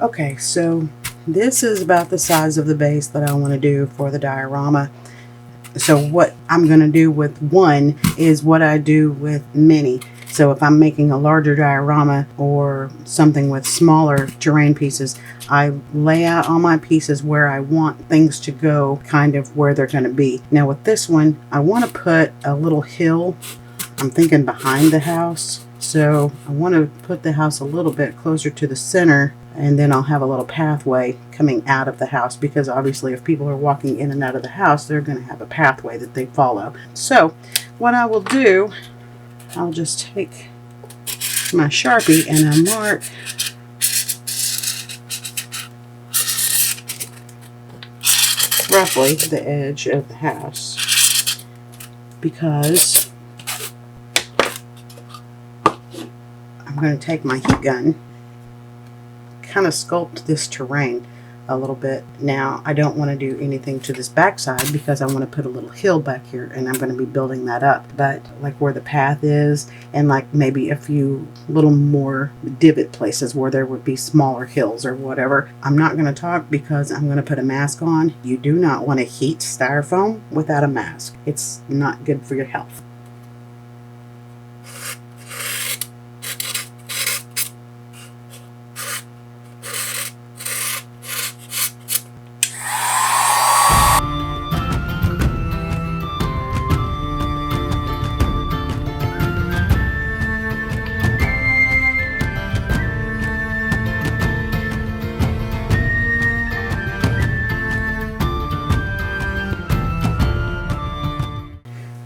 Okay, so this is about the size of the base that I want to do for the diorama. So what I'm going to do with one is what I do with many. So if I'm making a larger diorama or something with smaller terrain pieces, I lay out all my pieces where I want things to go, kind of where they're going to be. Now with this one, I want to put a little hill, I'm thinking behind the house. So I want to put the house a little bit closer to the center, and then I'll have a little pathway coming out of the house, because obviously if people are walking in and out of the house, they're going to have a pathway that they follow. So what I will do, I'll just take my Sharpie and I mark roughly the edge of the house, because I'm going to take my heat gun, kind of sculpt this terrain a little bit. Now I don't want to do anything to this backside because I want to put a little hill back here, and I'm going to be building that up. But like where the path is, and like maybe a few little more divot places where there would be smaller hills or whatever. I'm not going to talk because I'm going to put a mask on. You do not want to heat styrofoam without a mask. It's not good for your health.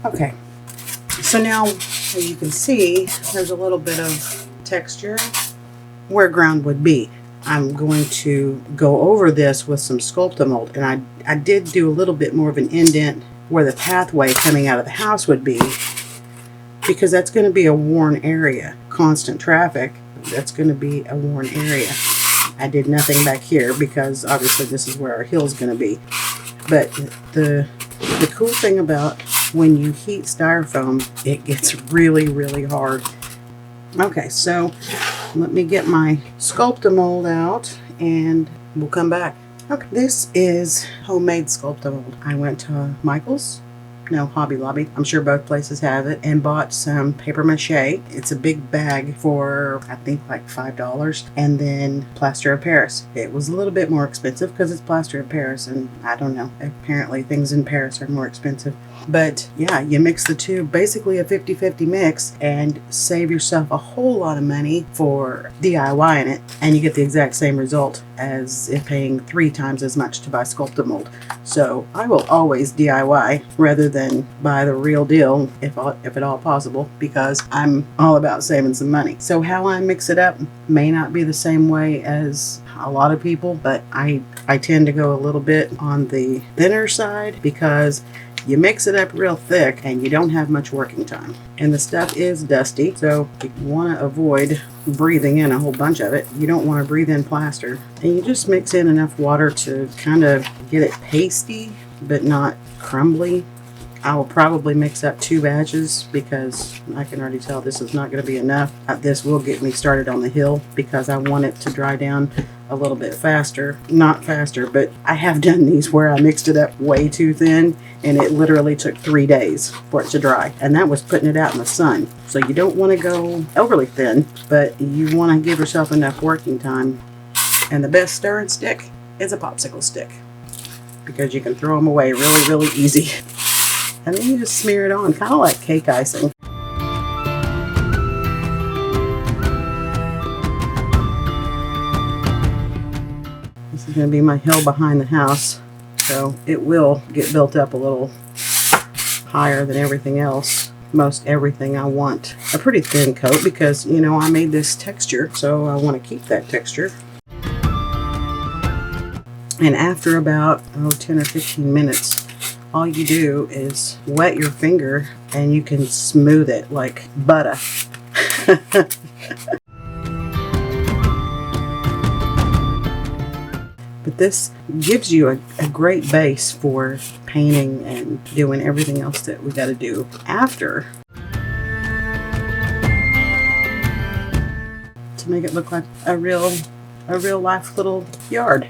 Okay, so now as you can see, there's a little bit of texture where ground would be. I'm going to go over this with some Sculptamold, and I did do a little bit more of an indent where the pathway coming out of the house would be, because that's going to be a worn area. Constant traffic, that's going to be a worn area. I did nothing back here because obviously this is where our hill is going to be. But the cool thing about when you heat styrofoam, it gets really, really hard. Okay, so let me get my Sculptamold out and we'll come back. Okay, this is homemade Sculptamold. I went to Michael's, no, Hobby Lobby, I'm sure both places have it, and bought some paper mache. It's a big bag for I think like $5, and then plaster of Paris. It was a little bit more expensive because it's plaster of Paris, and I don't know, apparently things in Paris are more expensive. But yeah, you mix the two, basically a 50-50 mix, and save yourself a whole lot of money for DIYing it, and you get the exact same result as if paying 3 times as much to buy Sculptamold. So I will always DIY rather than buy the real deal, if at all possible, because I'm all about saving some money. So how I mix it up may not be the same way as a lot of people, but I tend to go a little bit on the thinner side, because you mix it up real thick and you don't have much working time. And the stuff is dusty, so you want to avoid breathing in a whole bunch of it. You don't want to breathe in plaster. And you just mix in enough water to kind of get it pasty, but not crumbly. I will probably mix up 2 batches because I can already tell this is not going to be enough. This will get me started on the hill because I want it to dry down a little bit faster. Not faster, but I have done these where I mixed it up way too thin and it literally took 3 days for it to dry. And that was putting it out in the sun. So you don't want to go overly thin, but you want to give yourself enough working time. And the best stirring stick is a popsicle stick, because you can throw them away really, really easy. And then you just smear it on, kind of like cake icing. This is going to be my hill behind the house, so it will get built up a little higher than everything else. Most everything I want a pretty thin coat because, you know, I made this texture, so I want to keep that texture. And after about 10 or 15 minutes, all you do is wet your finger and you can smooth it like butter. But this gives you a great base for painting and doing everything else that we got to do after, to make it look like a real a real life little yard.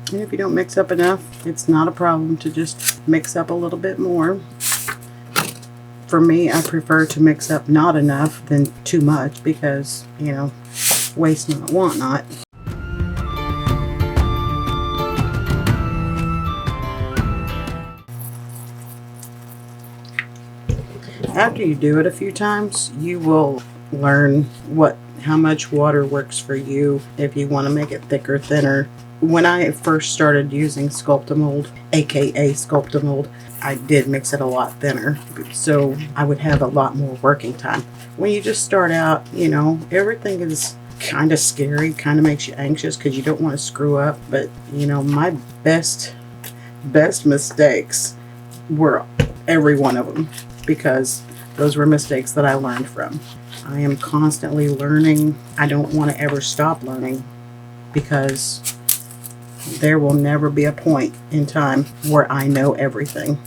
And if you don't mix up enough, it's not a problem to just mix up a little bit more. For me, I prefer to mix up not enough than too much because, you know, waste not, want not. After you do it a few times, you will learn how much water works for you, if you want to make it thicker, thinner. When I first started using Sculptamold, aka Sculptamold, I did mix it a lot thinner, so I would have a lot more working time. When you just start out, you know, everything is kind of scary, kind of makes you anxious because you don't want to screw up. But, you know, my best mistakes were every one of them, because those were mistakes that I learned from. I am constantly learning. I don't want to ever stop learning, because there will never be a point in time where I know everything.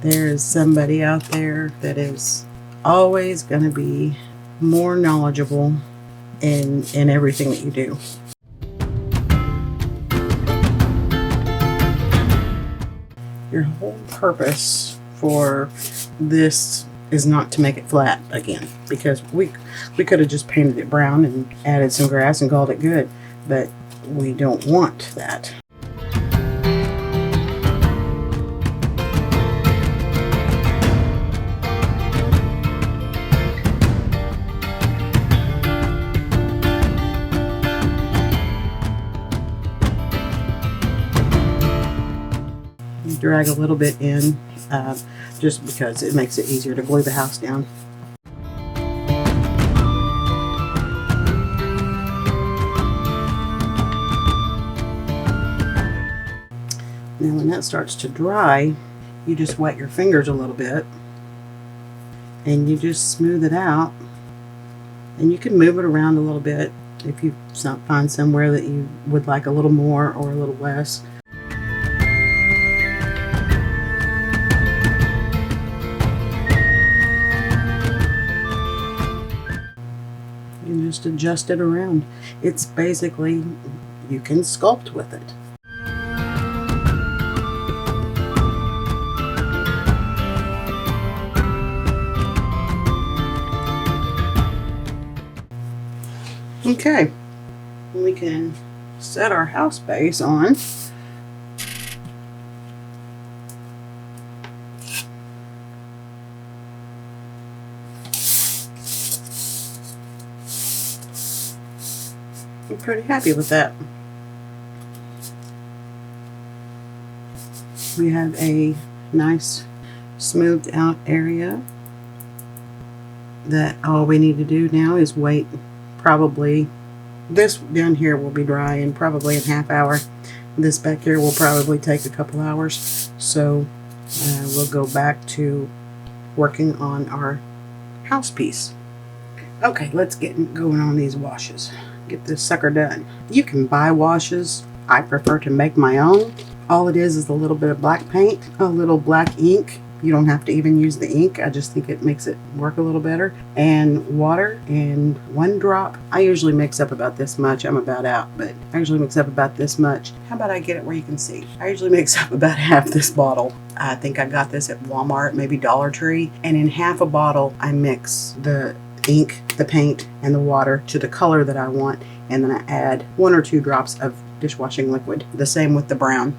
There is somebody out there that is always going to be more knowledgeable in everything that you do. Your whole purpose for this is not to make it flat again, because we could have just painted it brown and added some grass and called it good, but we don't want that. You drag a little bit in, just because it makes it easier to glue the house down. Now when that starts to dry, you just wet your fingers a little bit and you just smooth it out, and you can move it around a little bit if you find somewhere that you would like a little more or a little less. Just adjust it around. It's basically, you can sculpt with it. Okay, we can set our house base on. I'm pretty happy with that. We have a nice smoothed out area that all we need to do now is wait. Probably this down here will be dry in probably a half hour. This back here will probably take a couple hours, so we'll go back to working on our house piece. Okay, let's get going on these washes. Get this sucker done. You can buy washes. I prefer to make my own. All it is a little bit of black paint, a little black ink. You don't have to even use the ink. I just think it makes it work a little better. And water and 1 drop. I usually mix up about this much. I'm about out, but I usually mix up about this much. How about I get it where you can see? I usually mix up about half this bottle. I think I got this at Walmart, maybe Dollar Tree. And in half a bottle, I mix the ink, the paint, and the water to the color that I want, and then I add 1 or 2 drops of dishwashing liquid. The same with the brown.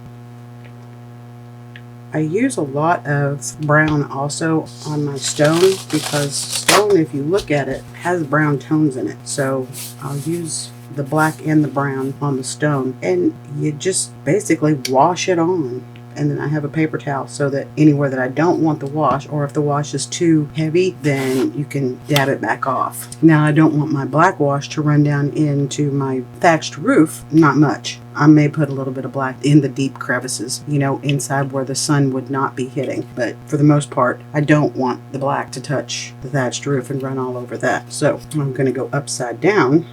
I use a lot of brown also on my stone, because stone, if you look at it, has brown tones in it. So I'll use the black and the brown on the stone, and you just basically wash it on. And then I have a paper towel so that anywhere that I don't want the wash, or if the wash is too heavy, then you can dab it back off. Now I don't want my black wash to run down into my thatched roof, not much. I may put a little bit of black in the deep crevices, you know, inside where the sun would not be hitting. But for the most part, I don't want the black to touch the thatched roof and run all over that. So I'm going to go upside down.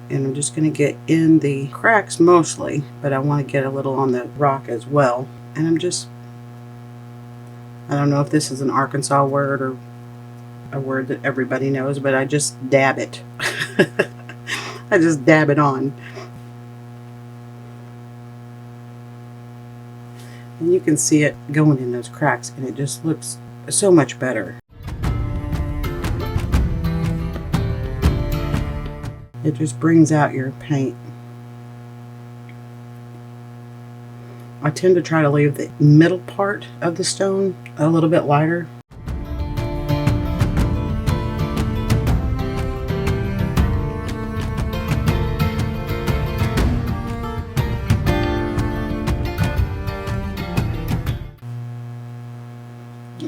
and I'm just going to get in the cracks mostly, but I want to get a little on the rock as well. And I don't know if this is an Arkansas word or a word that everybody knows, but I just dab it. I just dab it on. And you can see it going in those cracks, and it just looks so much better. It just brings out your paint. I tend to try to leave the middle part of the stone a little bit lighter.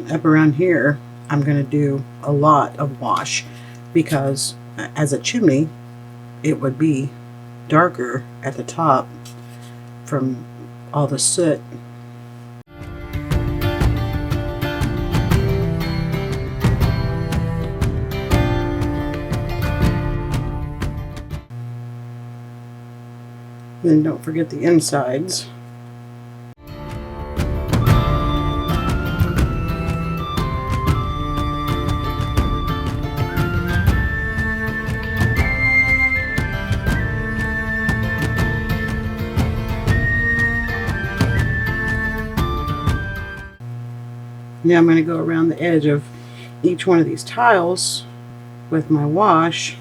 Up around here, I'm going to do a lot of wash because as a chimney, it would be darker at the top from all the soot. Then don't forget the insides. Now I'm going to go around the edge of each one of these tiles with my wash,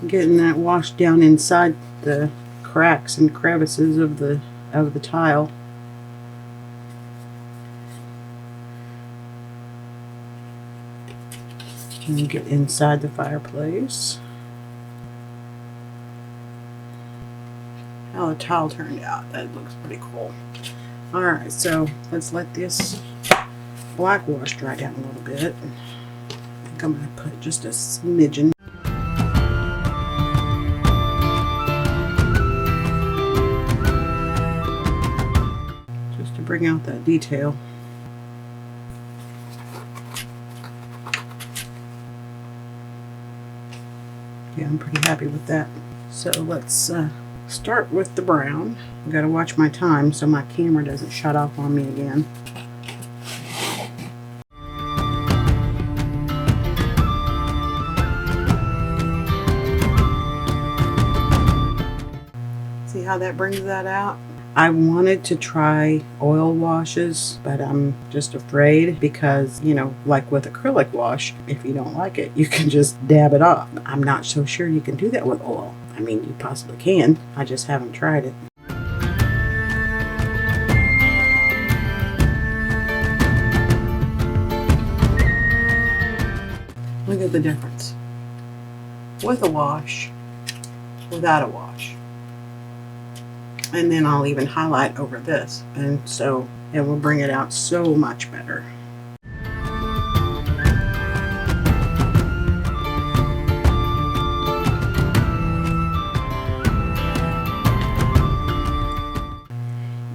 getting that wash down inside the cracks and crevices of the tile. And get inside the fireplace. How the tile turned out, that looks pretty cool. Alright, so let's let this black wash dry down a little bit. I think I'm going to put just a smidgen. Just to bring out that detail. Yeah, I'm pretty happy with that. So let's start with the brown. I've got to watch my time so my camera doesn't shut off on me again. See how that brings that out? I wanted to try oil washes, but I'm just afraid because, you know, like with acrylic wash, if you don't like it, you can just dab it off. I'm not so sure you can do that with oil. I mean, you possibly can. I just haven't tried it. Look at the difference. With a wash, without a wash. And then I'll even highlight over this, and so it will bring it out so much better.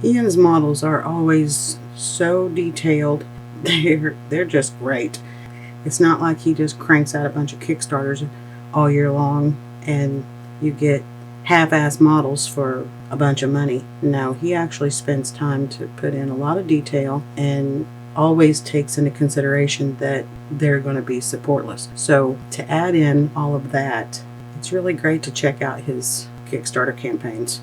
Ian's models are always so detailed. They're just great. It's not like he just cranks out a bunch of Kickstarters all year long and you get half-ass models for a bunch of money. No, he actually spends time to put in a lot of detail and always takes into consideration that they're going to be supportless. So to add in all of that, it's really great to check out his Kickstarter campaigns.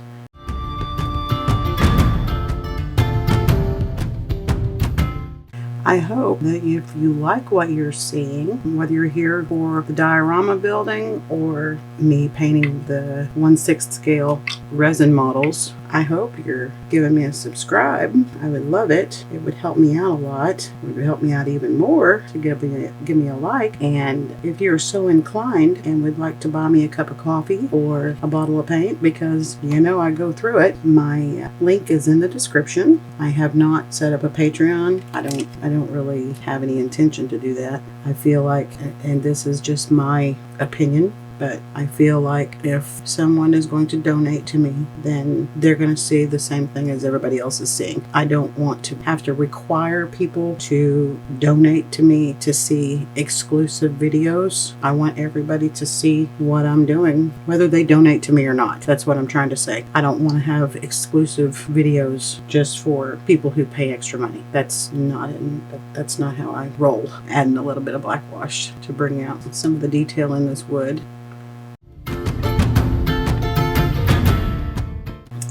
I hope that if you like what you're seeing, whether you're here for the diorama building or me painting the 1/6 scale resin models, I hope you're giving me a subscribe. I would love it. It would help me out a lot. It would help me out even more to give me a like. And if you're so inclined and would like to buy me a cup of coffee or a bottle of paint, because you know I go through it, my link is in the description. I have not set up a Patreon. I don't really have any intention to do that. I feel like, and this is just my opinion, But I feel like if someone is going to donate to me, then they're going to see the same thing as everybody else is seeing. I don't want to have to require people to donate to me to see exclusive videos. I want everybody to see what I'm doing, whether they donate to me or not. That's what I'm trying to say. I don't want to have exclusive videos just for people who pay extra money. That's not how I roll. Adding a little bit of black wash to bring out some of the detail in this wood.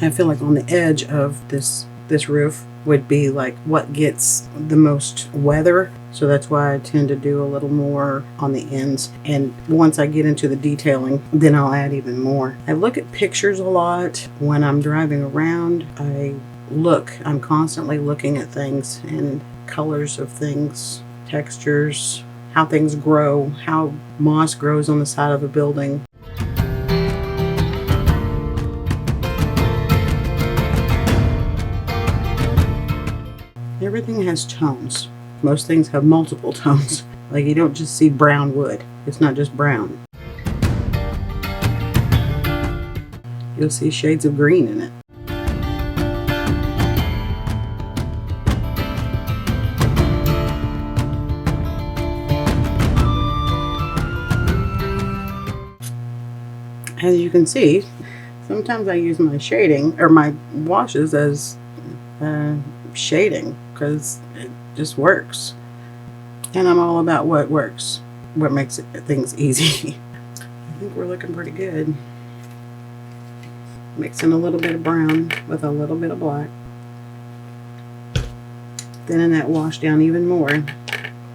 I feel like on the edge of this roof would be like what gets the most weather. So that's why I tend to do a little more on the ends. And once I get into the detailing, then I'll add even more. I look at pictures a lot when I'm driving around. I'm constantly looking at things and colors of things, textures, how things grow, how moss grows on the side of a building. Everything has tones. Most things have multiple tones. Like you don't just see brown wood. It's not just brown. You'll see shades of green in it. As you can see, sometimes I use my shading or my washes as shading because it just works. And I'm all about what works, what makes things easy. I think we're looking pretty good. Mixing a little bit of brown with a little bit of black. Thinning that wash down even more.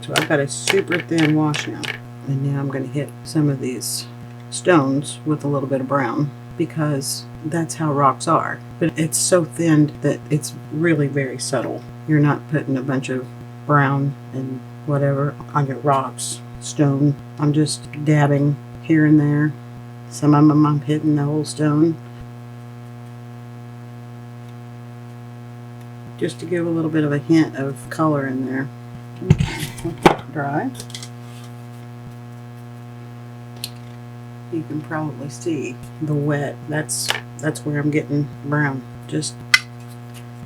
So I've got a super thin wash now. And now I'm going to hit some of these stones with a little bit of brown because that's how rocks are. But it's so thin that it's really very subtle. You're not putting a bunch of brown and whatever on your rocks, stone. I'm just dabbing here and there. Some of them I'm hitting the whole stone. Just to give a little bit of a hint of color in there. Okay, let that dry. You can probably see the wet. That's where I'm getting brown. Just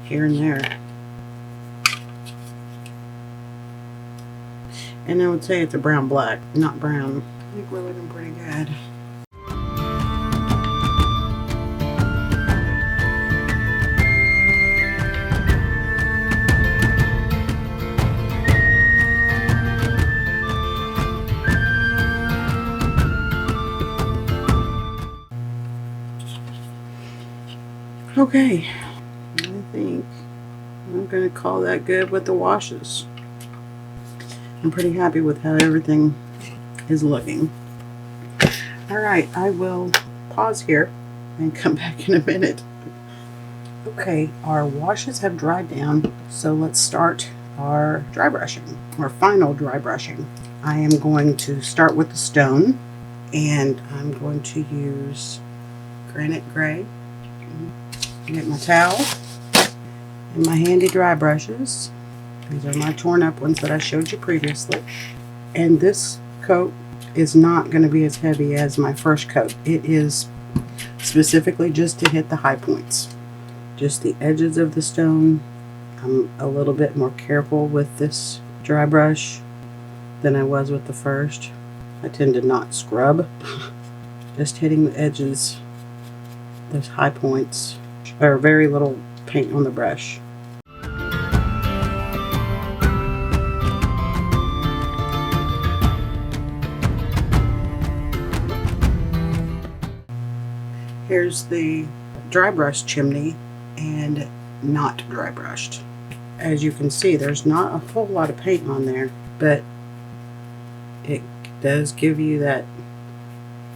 here and there. And I would say it's a brown black, not brown. I think we're looking pretty good. Okay, I think I'm going to call that good with the washes. I'm pretty happy with how everything is looking. Alright, I will pause here and come back in a minute. Okay, our washes have dried down, so let's start our dry brushing, our final dry brushing. I am going to start with the stone, and I'm going to use granite gray. Get my towel and my handy dry brushes. These are my torn up ones that I showed you previously. And this coat is not going to be as heavy as my first coat. It is specifically just to hit the high points. Just the edges of the stone. I'm a little bit more careful with this dry brush than I was with the first. I tend to not scrub. Just hitting the edges, those high points. Or very little paint on the brush. Here's the dry brush chimney and not dry brushed. As you can see, there's not a whole lot of paint on there, but it does give you that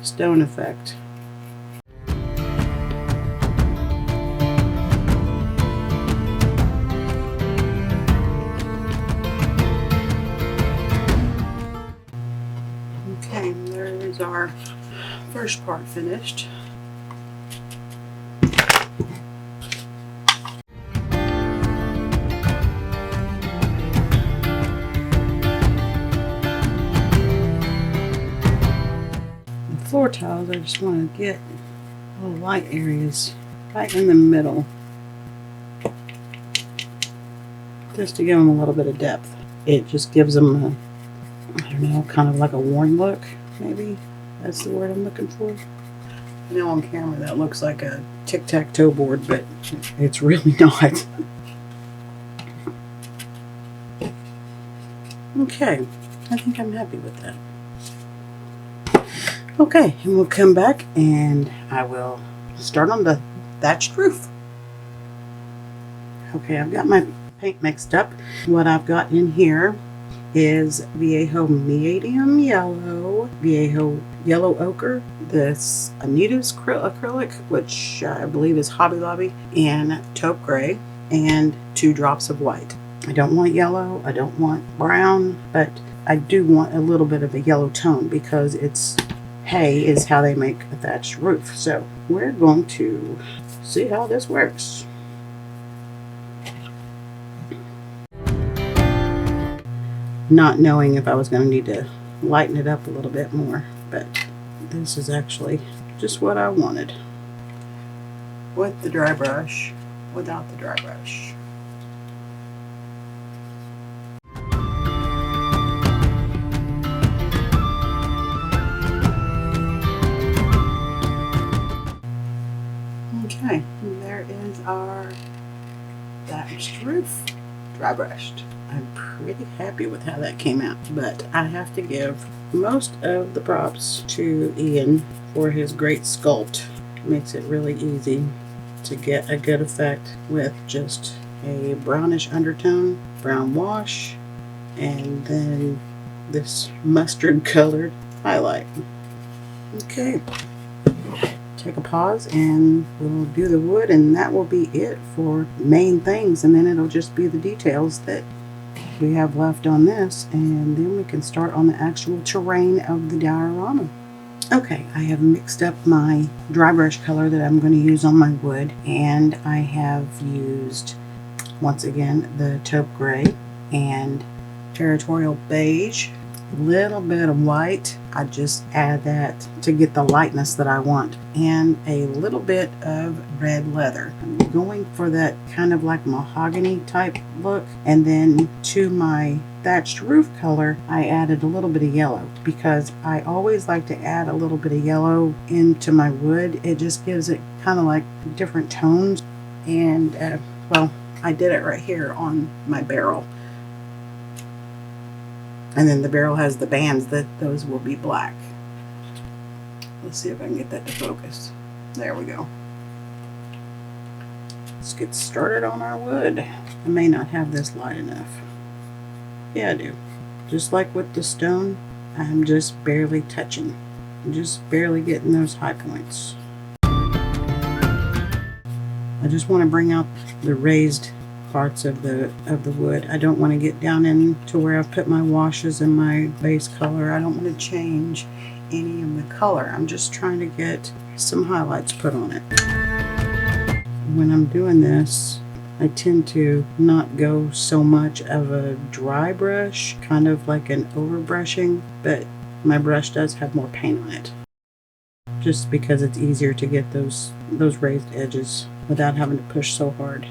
stone effect. Okay, there is our first part finished. The floor tiles. I just want to get little light areas right in the middle, just to give them a little bit of depth. It just gives them a, I don't know, kind of like a worn look, maybe. That's the word I'm looking for. I know on camera that looks like a tic-tac-toe board, but it's really not. Okay, I think I'm happy with that. Okay, and we'll come back and I will start on the thatched roof. Okay, I've got my paint mixed up. What I've got in here is Vallejo medium yellow, Vallejo yellow ochre, this Anita's acrylic, which I believe is Hobby Lobby, and taupe gray, and 2 drops of white. I don't want yellow, I don't want brown, but I do want a little bit of a yellow tone because it's hay is how they make a thatched roof. So we're going to see how this works. Not knowing if I was going to need to lighten it up a little bit more, but this is actually just what I wanted. With the dry brush, without the dry brush. Okay, and there is our thatched roof, dry brushed. I'm pretty happy with how that came out, but I have to give most of the props to Ian for his great sculpt. It makes it really easy to get a good effect with just a brownish undertone, brown wash, and then this mustard colored highlight. Okay, take a pause and we'll do the wood, and that will be it for main things, and then it'll just be the details that we have left on this, and then we can start on the actual terrain of the diorama. Okay, I have mixed up my dry brush color that I'm going to use on my wood, and I have used, once again, the taupe gray and territorial beige, a little bit of white. I just add that to get the lightness that I want, and a little bit of red leather. I'm going for that kind of like mahogany type look, and then to my thatched roof color I added a little bit of yellow because I always like to add a little bit of yellow into my wood. It just gives it kind of like different tones, and well, I did it right here on my barrel. And then the barrel has the bands that those will be black. Let's see if I can get that to focus. There we go. Let's get started on our wood. I may not have this light enough. Yeah, I do. Just like with the stone, I'm just barely touching. I'm just barely getting those high points. I just want to bring out the raised parts of the wood. I don't want to get down into where I've put my washes and my base color. I don't want to change any of the color. I'm just trying to get some highlights put on it. When I'm doing this, I tend to not go so much of a dry brush, kind of like an overbrushing, but my brush does have more paint on it, just because it's easier to get those raised edges without having to push so hard.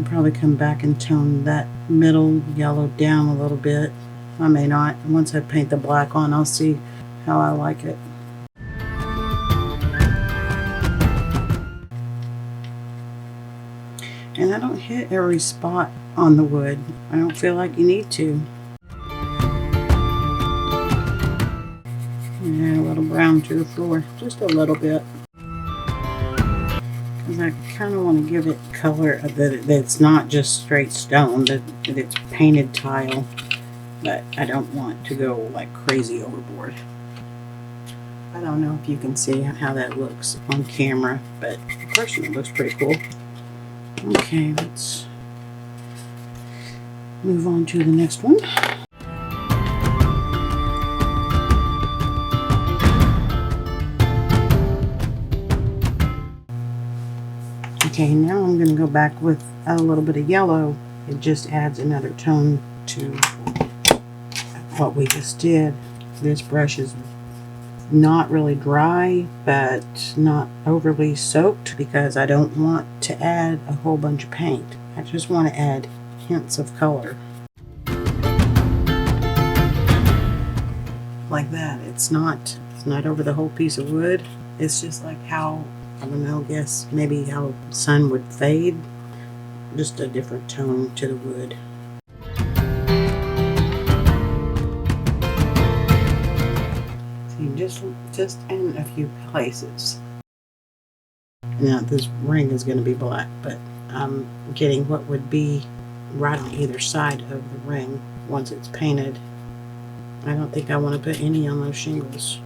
Probably come back and tone that middle yellow down a little bit. I may not. Once I paint the black on, I'll see how I like it. And I don't hit every spot on the wood. I don't feel like you need to. And a little brown to the floor, just a little bit. I kind of want to give it color that it's not just straight stone, that it's painted tile, but I don't want to go like crazy overboard. I don't know if you can see how that looks on camera, but in person it looks pretty cool. Okay, let's move on to the next one. Okay, now I'm going to go back with a little bit of yellow. It just adds another tone to what we just did. This brush is not really dry, but not overly soaked, because I don't want to add a whole bunch of paint. I just want to add hints of color. Like that. It's not over the whole piece of wood. It's just like how, I don't know, guess maybe how sun would fade. Just a different tone to the wood. Just in a few places. Now this ring is going to be black, but I'm getting what would be right on either side of the ring once it's painted. I don't think I want to put any on those shingles.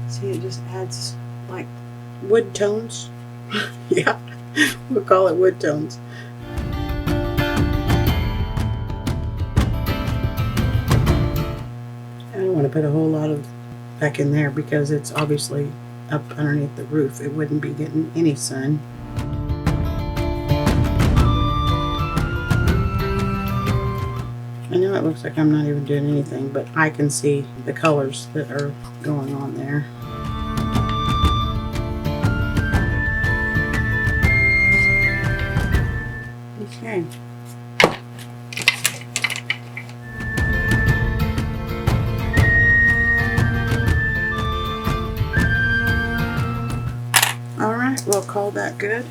See, it just adds like wood tones. Yeah, we'll call it wood tones. I don't want to put a whole lot of back in there because it's obviously up underneath the roof. It wouldn't be getting any sun. I know it looks like I'm not even doing anything, but I can see the colors that are going on there. Okay. Alright, we'll call that good.